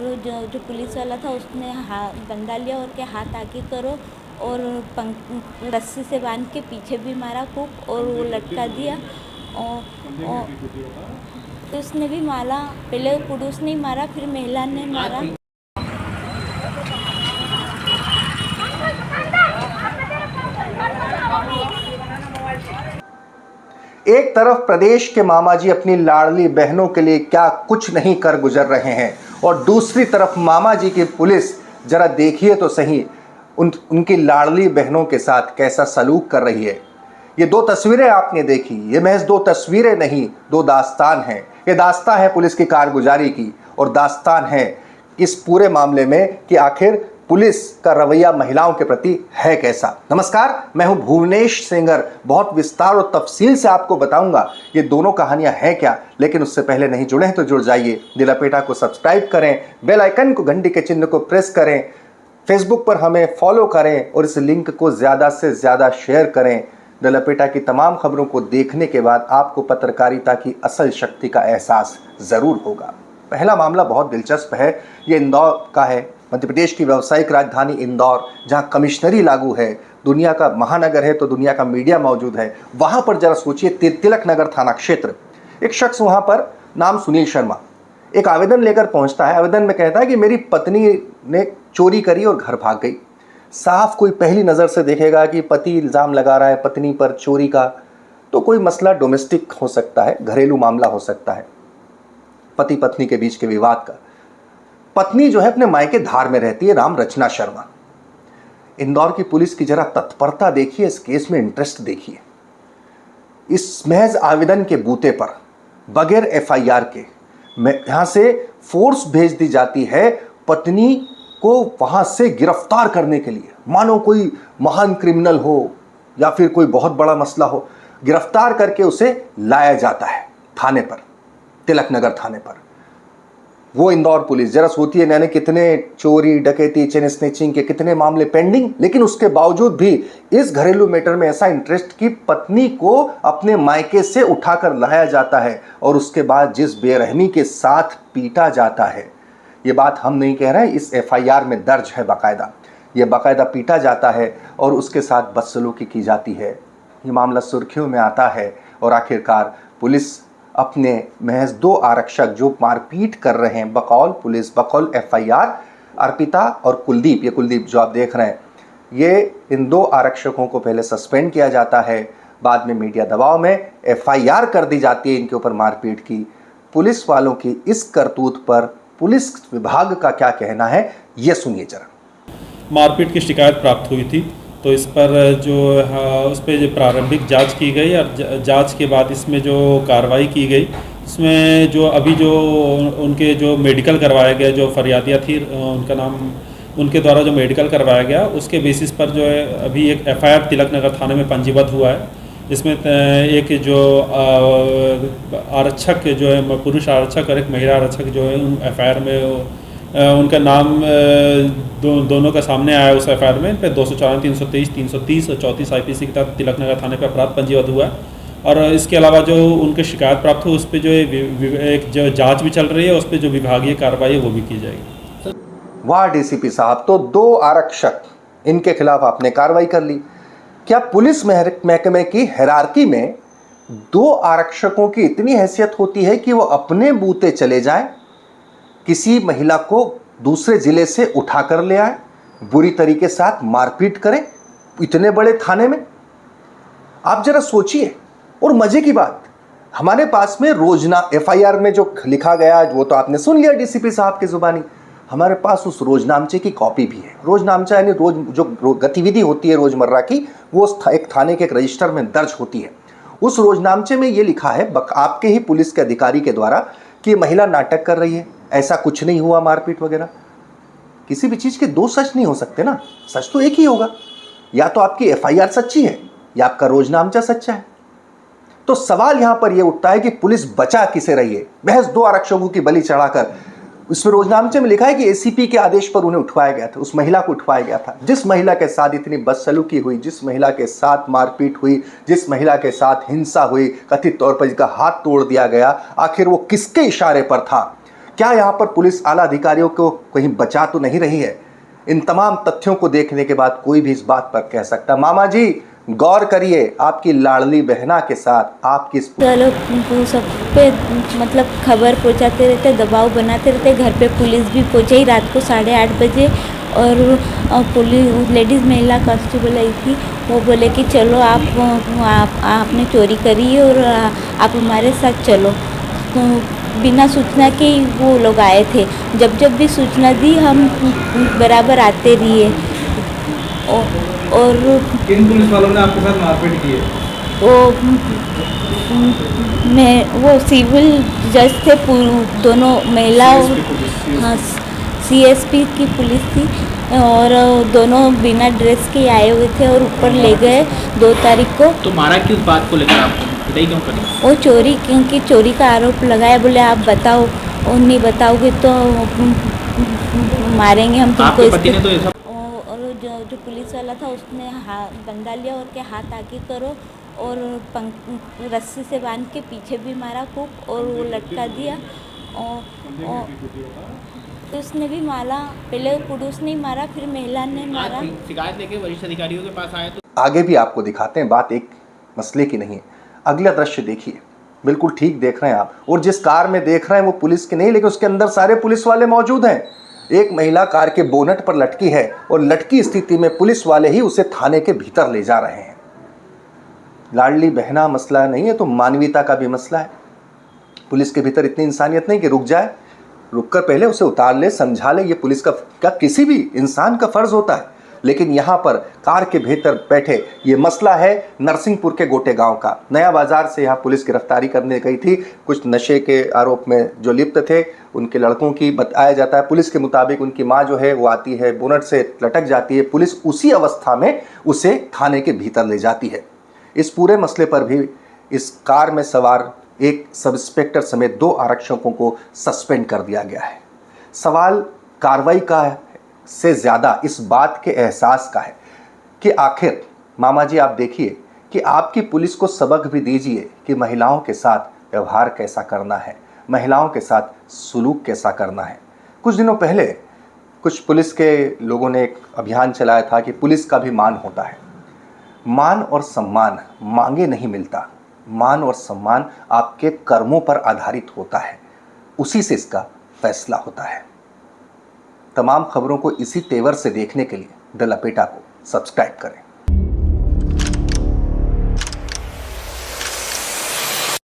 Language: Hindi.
और जो पुलिस वाला था उसने डंडा लिया और के हाथ आगे करो और रस्सी से बांध के पीछे भी मारा खूब और वो लटका दिया। और उसने भी मारा, पहले पुरुष ने मारा फिर महिला ने मारा। एक तरफ प्रदेश के मामाजी अपनी लाडली बहनों के लिए क्या कुछ नहीं कर गुजर रहे हैं और दूसरी तरफ मामाजी की पुलिस, जरा देखिए तो सही उनकी लाडली बहनों के साथ कैसा सलूक कर रही है। ये दो तस्वीरें आपने देखी, ये महज दो तस्वीरें नहीं, दो दास्तान हैं। ये दास्तान है पुलिस की कारगुजारी की और दास्तान है इस पूरे मामले में कि आखिर पुलिस का रवैया महिलाओं के प्रति है कैसा। नमस्कार, मैं हूं भुवनेश सेंगर। बहुत विस्तार और तफसील से आपको बताऊंगा ये दोनों कहानियां हैं क्या, लेकिन उससे पहले नहीं जुड़े हैं तो जुड़ जाइए। द लपेटा को सब्सक्राइब करें, बेल आइकन को, घंटी के चिन्ह को प्रेस करें, फेसबुक पर हमें फॉलो करें और इस लिंक को ज़्यादा से ज़्यादा शेयर करें। द लपेटा की तमाम खबरों को देखने के बाद आपको पत्रकारिता की असल शक्ति का एहसास ज़रूर होगा। पहला मामला बहुत दिलचस्प है। ये इंदौर का है, मध्य प्रदेश की व्यावसायिक राजधानी इंदौर, जहां कमिश्नरी लागू है, दुनिया का महानगर है तो दुनिया का मीडिया मौजूद है। वहां पर जरा सोचिए, तिलक नगर थाना क्षेत्र, एक शख्स वहां पर, नाम सुनील शर्मा, एक आवेदन लेकर पहुंचता है। आवेदन में कहता है कि मेरी पत्नी ने चोरी करी और घर भाग गई। साफ कोई पहली नज़र से देखेगा कि पति इल्ज़ाम लगा रहा है पत्नी पर चोरी का, तो कोई मसला डोमेस्टिक हो सकता है, घरेलू मामला हो सकता है, पति पत्नी के बीच के विवाद का। पत्नी जो है अपने मायके धार में रहती है, राम रचना शर्मा। इंदौर की पुलिस की जरा तत्परता देखिए, इस केस में इंटरेस्ट देखिए। इस महज आवेदन के बूते पर बगैर एफआईआर के यहां से फोर्स भेज दी जाती है पत्नी को वहां से गिरफ्तार करने के लिए। मानो कोई महान क्रिमिनल हो या फिर कोई बहुत बड़ा मसला हो, गिरफ्तार करके उसे लाया जाता है थाने पर, तिलक नगर थाने पर। वो इंदौर पुलिस, जरा सोचिए, मैंने कितने चोरी डकैती चेन स्नैचिंग के कितने मामले पेंडिंग, लेकिन उसके बावजूद भी इस घरेलू मैटर में ऐसा इंटरेस्ट कि पत्नी को अपने मायके से उठाकर लाया जाता है और उसके बाद जिस बेरहमी के साथ पीटा जाता है। ये बात हम नहीं कह रहे हैं, इस एफआईआर में दर्ज है बाकायदा। ये बाकायदा पीटा जाता है और उसके साथ बदसलूकी की जाती है। ये मामला सुर्खियों में आता है और आखिरकार पुलिस अपने महज दो आरक्षक जो मारपीट कर रहे हैं, बकौल पुलिस, बकौल एफआईआर, अर्पिता और कुलदीप, ये कुलदीप जो आप देख रहे हैं, ये इन दो आरक्षकों को पहले सस्पेंड किया जाता है, बाद में मीडिया दबाव में एफआईआर कर दी जाती है इनके ऊपर मारपीट की। पुलिस वालों की इस करतूत पर पुलिस विभाग का क्या कहना है, ये सुनिए जरा। मारपीट की शिकायत प्राप्त हुई थी तो इस पर उस पर जो प्रारंभिक जांच की गई और जांच के बाद इसमें जो कार्रवाई की गई, इसमें जो अभी जो उनके जो मेडिकल करवाया गया, जो फरियादिया थी उनका नाम, उनके द्वारा जो मेडिकल करवाया गया, उसके बेसिस पर जो है अभी एक एफआईआर तिलक नगर थाने में पंजीबद्ध हुआ है। इसमें एक जो आरक्षक जो है, पुरुष आरक्षक और एक महिला आरक्षक जो है, उन एफआईआर में उनका नाम दोनों का सामने आया उस एफआईआर में। इन पर 254, 323, 330 और 34 आईपीसी के तहत तिलक नगर थाने पर अपराध पंजीबद्ध हुआ है। और इसके अलावा जो उनकी शिकायत प्राप्त हुई उस पर जो एक जो जांच भी चल रही है, उस पर जो विभागीय कार्रवाई है वो भी की जाएगी। वाह डीसीपी साहब, तो दो आरक्षक, इनके खिलाफ आपने कार्रवाई कर ली। क्या पुलिस महकमे की हायरार्की में दो आरक्षकों की इतनी हैसियत होती है कि वो अपने बूते चले जाएं, किसी महिला को दूसरे जिले से उठाकर ले आए, बुरी तरीके से साथ मारपीट करें इतने बड़े थाने में? आप जरा सोचिए। और मजे की बात, हमारे पास में रोजना एफआईआर में जो लिखा गया वो तो आपने सुन लिया डीसीपी साहब की जुबानी, हमारे पास उस रोजनामचे की कॉपी भी है। रोजनामचा यानी रोज जो गतिविधि होती है रोजमर्रा की, वो एक थाने के एक रजिस्टर में दर्ज होती है। उस रोजनामचे में ये लिखा है आपके ही पुलिस के अधिकारी के द्वारा कि महिला नाटक कर रही है, ऐसा कुछ नहीं हुआ मारपीट वगैरह। किसी भी चीज़ के दो सच नहीं हो सकते ना, सच तो एक ही होगा। या तो आपकी एफआईआर सच्ची है या आपका रोजनामचा सच्चा है। तो सवाल यहां पर यह उठता है कि पुलिस बचा किसे रही है। महज दो आरक्षकों की बलि चढ़ाकर, इसमें रोजनामचे में लिखा है कि एसीपी के आदेश पर उन्हें उठवाया गया था, उस महिला को उठवाया गया था। जिस महिला के साथ इतनी बदसलूकी हुई, जिस महिला के साथ मारपीट हुई, जिस महिला के साथ हिंसा हुई, कथित तौर पर जिसका हाथ तोड़ दिया गया, आखिर वो किसके इशारे पर था? क्या यहाँ पर पुलिस आला अधिकारियों को कहीं बचा तो नहीं रही है? इन तमाम तथ्यों को देखने के बाद कोई भी इस बात पर कह सकता। मामा जी गौर करिए, आपकी लाडली बहना के साथ आपकी चलो वो सब पे मतलब खबर पहुंचाते रहते, दबाव बनाते रहते। घर पे पुलिस भी पहुंची ही रात को 8:30 बजे, और पुलिस लेडीज़ महिला कांस्टेबल आई थी। वो बोले कि चलो आपने चोरी करी है और आप हमारे साथ चलो। तो बिना सूचना के ही वो लोग आए थे। जब जब भी सूचना दी हम बराबर आते रहिए। और किन पुलिस वालों ने आपके साथ मारपीट की है? वो सिविल जज थे, दोनों महिला। हाँ, सीएसपी की पुलिस थी, और दोनों बिना ड्रेस के आए हुए थे और ऊपर ले गए 2 तारीख को। तो मारा किस बात को लेकर आपको? पिटाई क्यों करी? वो चोरी, क्योंकि चोरी का आरोप लगाया। बोले आप बताओ, और नहीं बताओगे तो मारेंगे हम तुमको। आपके पति ने तो ऐसा और जो पुलिस वाला था उसने डंडा लिया और के हाथ आगे करो, और रस्सी से बांध के पीछे भी मारा खूब, और वो लटका दिया। और उसने भी मारा, पहले पुरुष ने मारा, फिर महिला ने मारा। शिकायत लेके वरिष्ठ अधिकारियों के पास आए तो आगे भी आपको दिखाते हैं, बात एक मसले की नहीं है। अगला दृश्य देखिए, बिल्कुल ठीक देख रहे हैं आप, और जिस कार में देख रहे हैं वो पुलिस की नहीं, लेकिन उसके अंदर सारे पुलिस वाले मौजूद हैं। एक महिला कार के बोनट पर लटकी है, और लटकी स्थिति में पुलिस वाले ही उसे थाने के भीतर ले जा रहे हैं। लाडली बहना मसला नहीं है तो मानवीयता का भी मसला है। पुलिस के भीतर इतनी इंसानियत नहीं कि रुक जाए, रुककर पहले उसे उतार ले, समझा ले। ये पुलिस का किसी भी इंसान का फर्ज होता है। लेकिन यहाँ पर कार के भीतर बैठे, ये मसला है नरसिंहपुर के गोटे गांव का। नया बाजार से यहाँ पुलिस गिरफ्तारी करने गई थी। कुछ नशे के आरोप में जो लिप्त थे उनके लड़कों की बताया जाता है। पुलिस के मुताबिक उनकी माँ जो है वो आती है, बोनट से लटक जाती है। पुलिस उसी अवस्था में उसे थाने के भीतर ले जाती है। इस पूरे मसले पर भी इस कार में सवार एक सब इंस्पेक्टर समेत 2 आरक्षकों को सस्पेंड कर दिया गया है। सवाल कार्रवाई का से ज़्यादा इस बात के एहसास का है कि आखिर मामा जी आप देखिए कि आपकी पुलिस को सबक भी दीजिए कि महिलाओं के साथ व्यवहार कैसा करना है, महिलाओं के साथ सुलूक कैसा करना है। कुछ दिनों पहले कुछ पुलिस के लोगों ने एक अभियान चलाया था कि पुलिस का भी मान होता है। मान और सम्मान मांगे नहीं मिलता, मान और सम्मान आपके कर्मों पर आधारित होता है, उसी से इसका फैसला होता है। तमाम खबरों को इसी तेवर से देखने के लिए द लपेटा को सब्सक्राइब करें।